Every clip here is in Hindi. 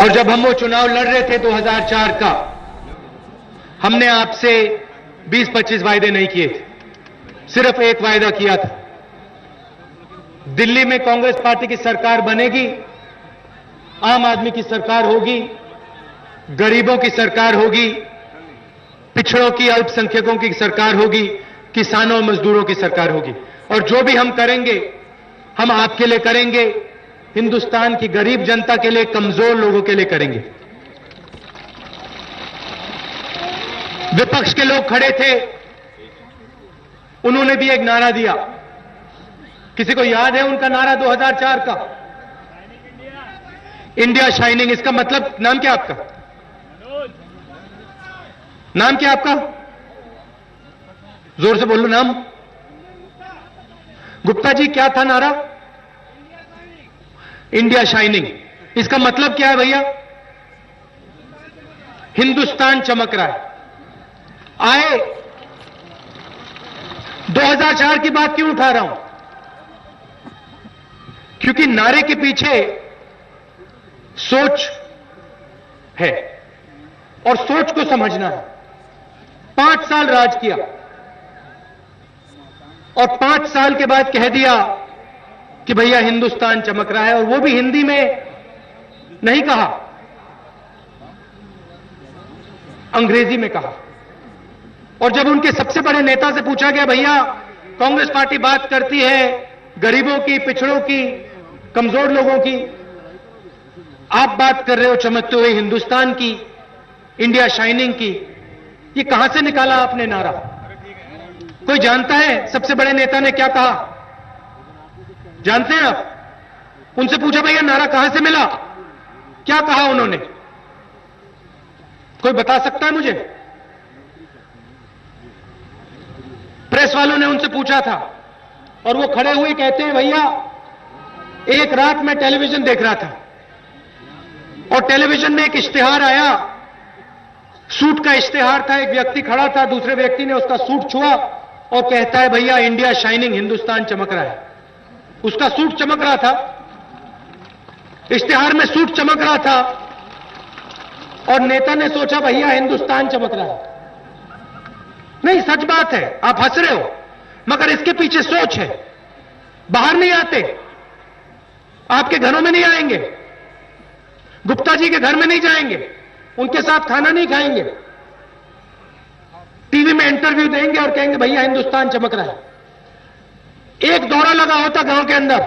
और जब हम वो चुनाव लड़ रहे थे 2004 का, हमने आपसे 20-25 वायदे नहीं किए थे, सिर्फ एक वायदा किया था। दिल्ली में कांग्रेस पार्टी की सरकार बनेगी, आम आदमी की सरकार होगी, गरीबों की सरकार होगी, पिछड़ों की, अल्पसंख्यकों की सरकार होगी, किसानों और मजदूरों की सरकार होगी। और जो भी हम करेंगे, हम आपके लिए करेंगे, हिंदुस्तान की गरीब जनता के लिए, कमजोर लोगों के लिए करेंगे। विपक्ष के लोग खड़े थे, उन्होंने भी एक नारा दिया। किसी को याद है उनका नारा 2004 का? India shining. इसका मतलब, नाम क्या आपका? नाम क्या आपका? जोर से बोलो नाम। गुप्ता जी, क्या था नारा? India shining. इसका मतलब क्या है भैया? हिंदुस्तान चमक रहा है। आए 2004 की बात क्यों उठा रहा हूं? क्योंकि नारे के पीछे सोच है और सोच को समझना है। 5 साल राज किया और 5 साल के बाद कह दिया कि भैया हिंदुस्तान चमक रहा है, और वो भी हिंदी में नहीं कहा, अंग्रेजी में कहा। और जब उनके सबसे बड़े नेता से पूछा गया, भैया कांग्रेस पार्टी बात करती है गरीबों की, पिछड़ों की, कमजोर लोगों की, आप बात कर रहे हो चमकते हुए हिंदुस्तान की, इंडिया शाइनिंग की, ये कहां से निकाला आपने नारा? कोई जानता है सबसे बड़े नेता ने क्या कहा? जानते हैं आप? उनसे पूछा, भैया नारा कहां से मिला? क्या कहा उन्होंने? कोई बता सकता है मुझे? प्रेस वालों ने उनसे पूछा था और वो खड़े हुए कहते हैं, भैया एक रात में टेलीविजन देख रहा था और टेलीविजन में एक इश्तिहार आया, सूट का इश्तिहार था, एक व्यक्ति खड़ा था, दूसरे व्यक्ति ने उसका सूट छुआ और कहता है, भैया इंडिया शाइनिंग, हिंदुस्तान चमक रहा है। उसका सूट चमक रहा था, इश्तिहार में सूट चमक रहा था, और नेता ने सोचा भैया हिंदुस्तान चमक रहा है। नहीं, सच बात है, आप हंस रहे हो, मगर इसके पीछे सोच है। बाहर नहीं आते, आपके घरों में नहीं आएंगे, गुप्ता जी के घर में नहीं जाएंगे, उनके साथ खाना नहीं खाएंगे, टीवी में इंटरव्यू देंगे और कहेंगे भैया हिंदुस्तान चमक रहा है। एक दौरा लगा होता गांव के अंदर,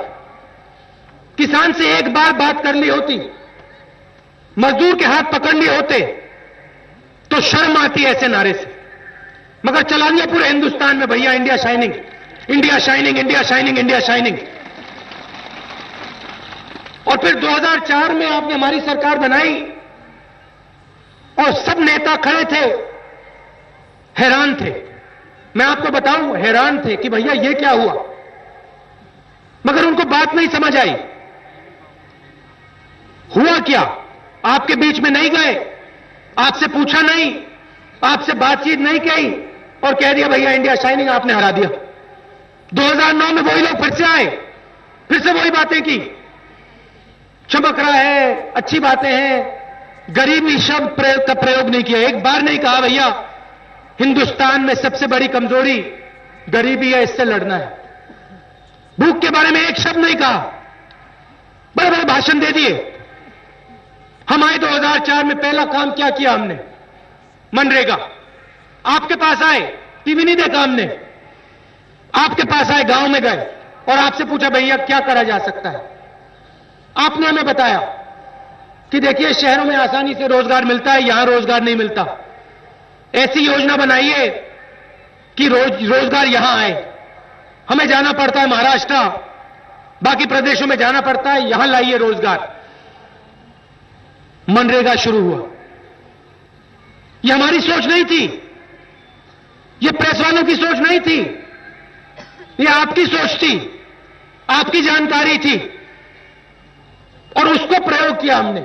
किसान से एक बार बात कर ली होती, मजदूर के हाथ पकड़ लिए होते, तो शर्म आती है ऐसे नारे से। मगर चला लिया पूरे हिंदुस्तान में, भैया India shining, India shining, India shining, India shining. और फिर 2004 में आपने हमारी सरकार बनाई और सब नेता खड़े थे, हैरान थे। मैं आपको बताऊं, हैरान थे कि भैया ये क्या हुआ, मगर उनको बात नहीं समझ आई। हुआ क्या? आपके बीच में नहीं गए, आपसे पूछा नहीं, आपसे बातचीत नहीं की और कह दिया भैया इंडिया शाइनिंग, आपने हरा दिया। 2009 में वही लोग फिर से आए, फिर से वही बातें की, चमक रहा है, अच्छी बातें हैं, गरीबी शब्द का प्रयोग नहीं किया। एक बार नहीं कहा भैया हिंदुस्तान में सबसे बड़ी कमजोरी गरीबी है, इससे लड़ना है। भूख के बारे में एक शब्द नहीं कहा, बड़े बड़े भाषण दे दिए। हम आए 2004 में, पहला काम क्या किया हमने? मनरेगा। आपके पास आए, टीवी नहीं देखा हमने, आपके पास आए, गांव में गए और आपसे पूछा भैया क्या करा जा सकता है। आपने हमें बताया कि देखिए शहरों में आसानी से रोजगार मिलता है, यहां रोजगार नहीं मिलता, ऐसी योजना बनाइए कि रोजगार यहां आए। हमें जाना पड़ता है महाराष्ट्र, बाकी प्रदेशों में जाना पड़ता है, यहां लाइए रोजगार। मनरेगा शुरू हुआ। यह हमारी सोच नहीं थी, यह प्रेस वालों की सोच नहीं थी, यह आपकी सोच थी, आपकी जानकारी थी, और उसको प्रयोग किया हमने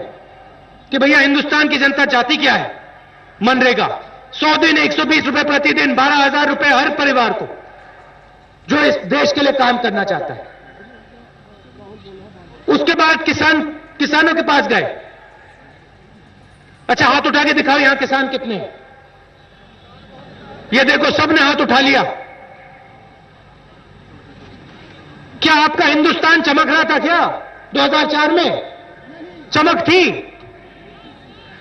कि भैया हिंदुस्तान की जनता चाहती क्या है। मनरेगा 100 दिन 120 रुपए प्रतिदिन, 12,000 रुपए हर परिवार को, जो इस देश के लिए काम करना चाहता है। उसके बाद किसानों के पास गए अच्छा, हाथ उठा के दिखाओ यहां किसान कितने हैं। ये देखो, सबने हाथ उठा लिया। क्या आपका हिंदुस्तान चमक रहा था क्या 2004 में? चमक थी।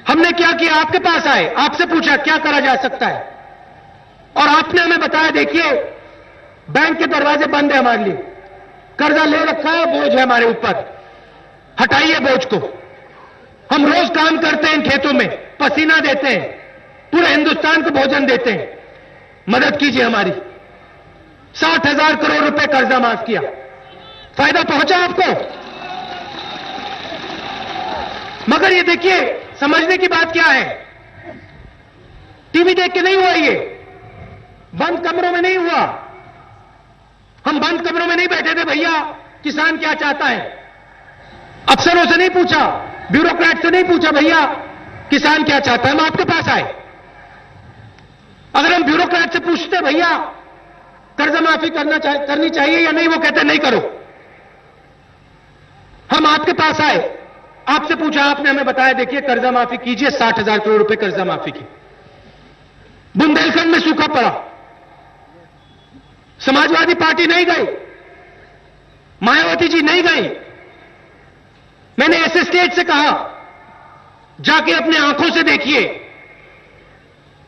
हमने क्या किया? आपके पास आए, आपसे पूछा क्या करा जा सकता है, और आपने हमें बताया देखिए बैंक के दरवाजे बंद है हमारे लिए, कर्जा ले रखा है, बोझ है हमारे ऊपर, हटाइए बोझ को। हम रोज काम करते हैं खेतों में, पसीना देते हैं, पूरे हिंदुस्तान को भोजन देते हैं, मदद कीजिए हमारी। 60,000 करोड़ रुपए कर्जा माफ किया। फायदा पहुंचा आपको? मगर ये देखिए, समझने की बात क्या है, टीवी देख के नहीं हुआ, ये बंद कमरों में नहीं हुआ। हम बंद कमरों में नहीं बैठे थे भैया, किसान क्या चाहता है। अफसरों से नहीं पूछा, ब्यूरोक्रेट से नहीं पूछा भैया किसान क्या चाहता है, हम आपके पास आए। अगर हम ब्यूरोक्रेट से पूछते भैया कर्जा माफी करनी चाहिए या नहीं, वो कहते नहीं करो। हम आपके पास आए, आपसे पूछा, आपने हमें बताया देखिए कर्जा माफी कीजिए, 60,000 करोड़ रुपए कर्जा माफी की। बुंदेलखंड में सूखा पड़ा, समाजवादी पार्टी नहीं गई, मायावती जी नहीं गई। मैंने ऐसे स्टेट से कहा जाके अपने आंखों से देखिए,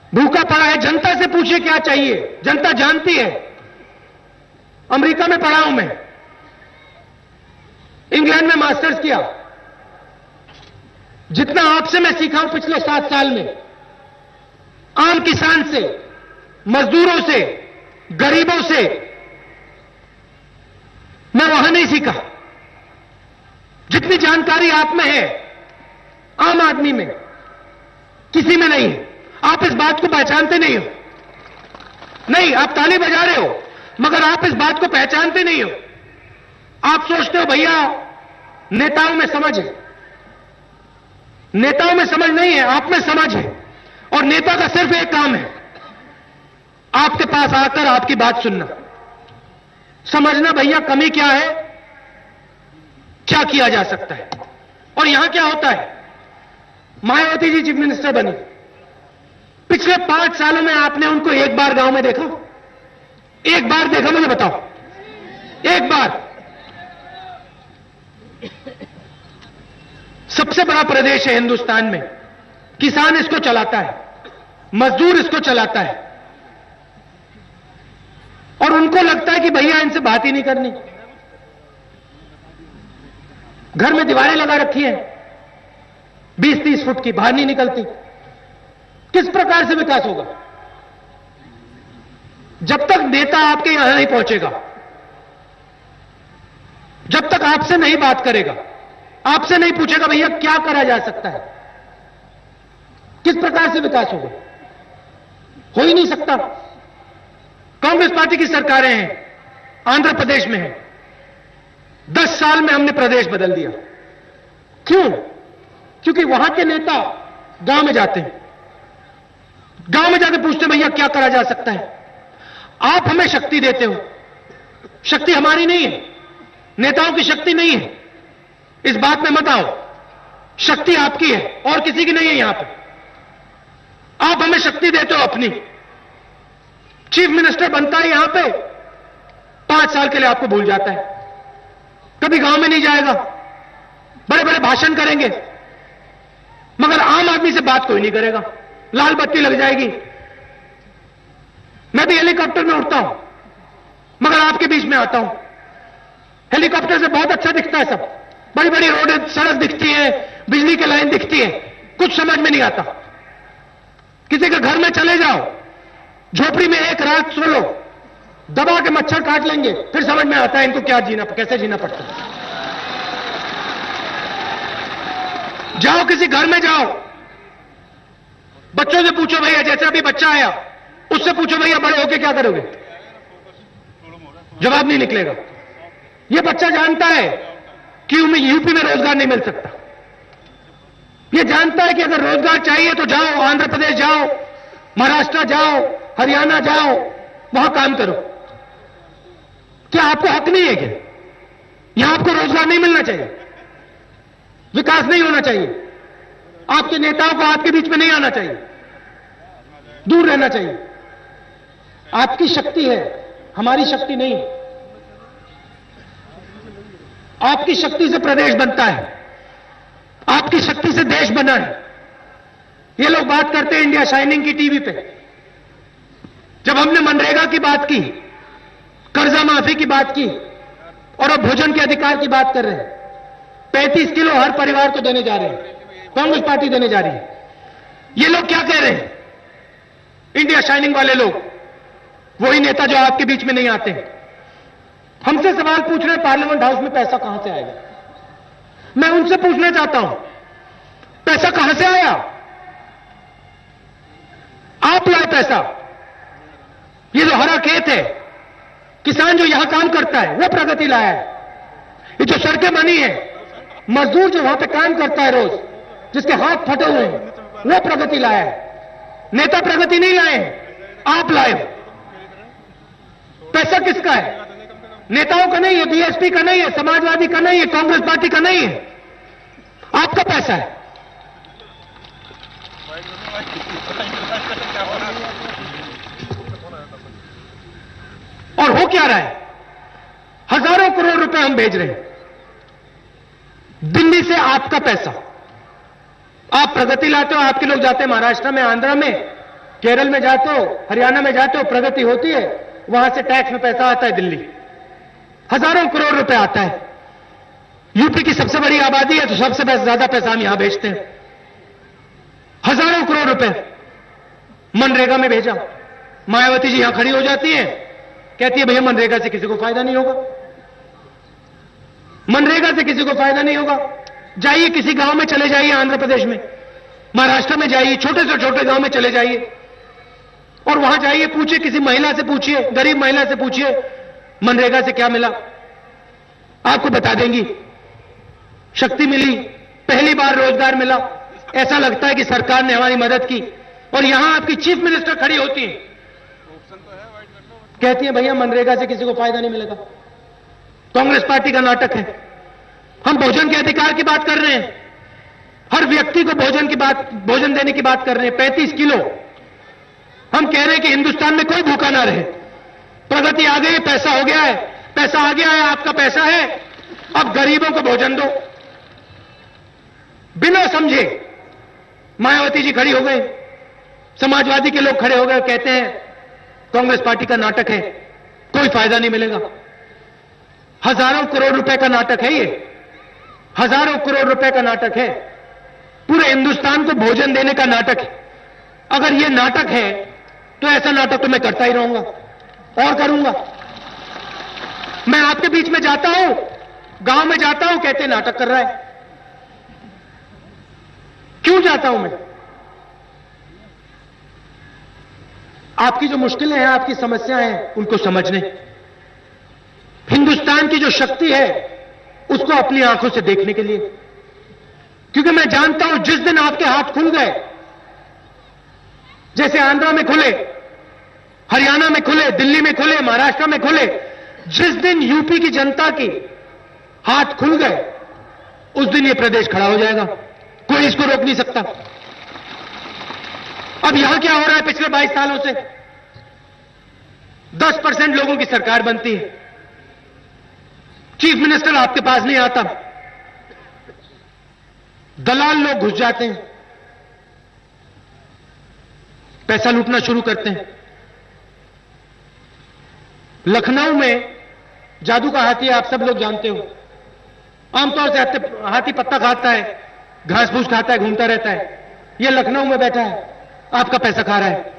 भूखा पड़ा है, जनता से पूछिए क्या चाहिए, जनता जानती है। अमेरिका में पढ़ा हूं मैं, इंग्लैंड में मास्टर्स किया। जितना आपसे मैं सीखा हूं पिछले 7 साल में, आम किसान से, मजदूरों से, गरीबों से, मैं वहां नहीं सीखा। जितनी जानकारी आप में है, आम आदमी में किसी में नहीं है। आप इस बात को पहचानते नहीं हो। नहीं, आप ताली बजा रहे हो, मगर आप इस बात को पहचानते नहीं हो। आप सोचते हो भैया नेताओं में समझ है। नेताओं में समझ नहीं है, आप में समझ है। और नेता का सिर्फ एक काम है, आपके पास आकर आपकी बात सुनना, समझना भैया कमी क्या है, क्या किया जा सकता है। और यहां क्या होता है, मायावती जी चीफ मिनिस्टर बनी, पिछले 5 सालों में आपने उनको एक बार गांव में देखा? एक बार देखा? मुझे बताओ, एक बार। सबसे बड़ा प्रदेश है हिंदुस्तान में, किसान इसको चलाता है, मजदूर इसको चलाता है, और उनको लगता है कि भैया इनसे बात ही नहीं करनी। घर में दीवारें लगा रखी हैं 20-30 फुट की, बाहर नहीं निकलती। किस प्रकार से विकास होगा? जब तक नेता आपके यहां नहीं पहुंचेगा, जब तक आपसे नहीं बात करेगा, आपसे नहीं पूछेगा भैया क्या करा जा सकता है, किस प्रकार से विकास होगा? हो ही नहीं सकता। कांग्रेस पार्टी की सरकारें हैं, आंध्र प्रदेश में है, 10 साल में हमने प्रदेश बदल दिया। क्यों? क्योंकि वहां के नेता गांव में जाते हैं, गांव में जाकर पूछते हैं भैया क्या करा जा सकता है। आप हमें शक्ति देते हो, शक्ति हमारी नहीं है, नेताओं की शक्ति नहीं है, इस बात में मत आओ। शक्ति आपकी है और किसी की नहीं है। यहां पर आप हमें शक्ति देते हो अपनी। चीफ मिनिस्टर बनता है यहां पे, 5 साल के लिए आपको भूल जाता है, कभी गांव में नहीं जाएगा, बड़े बड़े भाषण करेंगे, मगर आम आदमी से बात कोई नहीं करेगा। लाल बत्ती लग जाएगी, मैं भी हेलीकॉप्टर में उड़ता हूं, मगर आपके बीच में आता हूं। हेलीकॉप्टर से बहुत अच्छा दिखता है सब, बड़ी बड़ी रोड सड़क दिखती है, बिजली की लाइन दिखती है, कुछ समझ में नहीं आता। किसी के घर में चले जाओ, झोपड़ी में एक रात सो लो, दबा के मच्छर काट लेंगे, फिर समझ में आता है इनको क्या जीना, कैसे जीना पड़ता है। जाओ किसी घर में जाओ, बच्चों से पूछो भैया, जैसे अभी बच्चा आया उससे पूछो भैया बड़े होके क्या करोगे, जवाब नहीं निकलेगा। यह बच्चा जानता है कि यूपी में रोजगार नहीं मिल सकता। यह जानता है कि अगर रोजगार चाहिए तो जाओ आंध्र प्रदेश जाओ, महाराष्ट्र जाओ, हरियाणा जाओ, वहां काम करो। क्या आपको हक नहीं है? क्या यहां आपको रोजगार नहीं मिलना चाहिए? विकास नहीं होना चाहिए? आपके नेताओं को आपके बीच में नहीं आना चाहिए, दूर रहना चाहिए। आपकी शक्ति है, हमारी शक्ति नहीं। आपकी शक्ति से प्रदेश बनता है, आपकी शक्ति से देश बना है। ये लोग बात करते हैं इंडिया शाइनिंग की टीवी पे। जब हमने मनरेगा की बात की, कर्जा माफी की बात की और अब भोजन के अधिकार की बात कर रहे हैं, 35 किलो हर परिवार को देने जा रहे हैं, कांग्रेस पार्टी देने जा रही है। ये लोग क्या कह रहे हैं? इंडिया शाइनिंग वाले लोग, वही नेता जो आपके बीच में नहीं आते हैं, हमसे सवाल पूछ रहे हैं पार्लियामेंट हाउस में पैसा कहां से आएगा। मैं उनसे पूछना चाहता हूं, पैसा कहां से आया? आप लाए पैसा। ये जो हरा खेत है, किसान जो यहां काम करता है वो प्रगति लाया है। ये जो सड़कें बनी है, मजदूर जो वहां पे काम करता है रोज, जिसके हाथ फटे हुए हैं, वो प्रगति लाया है। नेता प्रगति नहीं लाए हैं, आप लाए हो। पैसा किसका है? नेताओं का नहीं है, बीएसपी का नहीं है, समाजवादी का नहीं है, कांग्रेस पार्टी का नहीं है, आपका पैसा है। और हो क्या रहा है? हजारों करोड़ रुपए हम भेज रहे हैं दिल्ली से, आपका पैसा। आप प्रगति लाते हो, आपके लोग जाते हैं महाराष्ट्र में, आंध्र में, केरल में जाते हो, हरियाणा में जाते हो, प्रगति होती है, वहां से टैक्स में पैसा आता है दिल्ली, हजारों करोड़ रुपए आता है। यूपी की सबसे बड़ी आबादी है तो सबसे ज्यादा पैसा हम यहां भेजते हैं, हजारों करोड़ रुपए मनरेगा में भेजा। मायावती जी यहां खड़ी हो जाती है, कहती है भैया मनरेगा से किसी को फायदा नहीं होगा, मनरेगा से किसी को फायदा नहीं होगा। जाइए किसी गांव में चले जाइए, आंध्र प्रदेश में, महाराष्ट्र में जाइए, छोटे से छोटे गांव में चले जाइए और वहां जाइए, पूछिए किसी महिला से, पूछिए गरीब महिला से, पूछिए मनरेगा से क्या मिला, आपको बता देंगी। शक्ति मिली, पहली बार रोजगार मिला, ऐसा लगता है कि सरकार ने हमारी मदद की। और यहां आपकी चीफ मिनिस्टर खड़ी होती है, कहती है भैया मनरेगा से किसी को फायदा नहीं मिलेगा। कांग्रेस पार्टी का नाटक है। हम भोजन के अधिकार की बात कर रहे हैं, हर व्यक्ति को भोजन देने की बात कर रहे हैं, 35 किलो। हम कह रहे हैं कि हिंदुस्तान में कोई भूखा ना रहे। प्रगति आ गई, पैसा हो गया है, पैसा आ गया है, आपका पैसा है, अब गरीबों को भोजन दो। बिना समझे मायावती जी खड़ी हो गए, समाजवादी के लोग खड़े हो गए, कहते हैं कांग्रेस पार्टी का नाटक है, कोई फायदा नहीं मिलेगा। हजारों करोड़ रुपए का नाटक है ये, हजारों करोड़ रुपए का नाटक है, पूरे हिंदुस्तान को भोजन देने का नाटक है। अगर ये नाटक है तो ऐसा नाटक तो मैं करता ही रहूंगा और करूंगा। मैं आपके बीच में जाता हूं, गांव में जाता हूं, कहते नाटक कर रहा है। क्यों जाता हूं मैं? आपकी जो मुश्किलें हैं, आपकी समस्याएं हैं, उनको समझने, हिंदुस्तान की जो शक्ति है उसको अपनी आंखों से देखने के लिए। क्योंकि मैं जानता हूं जिस दिन आपके हाथ खुल गए, जैसे आंध्र में खुले, हरियाणा में खुले, दिल्ली में खुले, महाराष्ट्र में खुले, जिस दिन यूपी की जनता की हाथ खुल गए उस दिन ये प्रदेश खड़ा हो जाएगा, कोई इसको रोक नहीं सकता। अब यहां क्या हो रहा है? पिछले 22 सालों से 10% लोगों की सरकार बनती है, चीफ मिनिस्टर आपके पास नहीं आता, दलाल लोग घुस जाते हैं, पैसा लूटना शुरू करते हैं। लखनऊ में जादू का हाथी आप सब लोग जानते हो, आमतौर से हाथी पत्ता खाता है, घास फूस खाता है, घूमता रहता है। यह लखनऊ में बैठा है, आपका पैसा खा रहा है।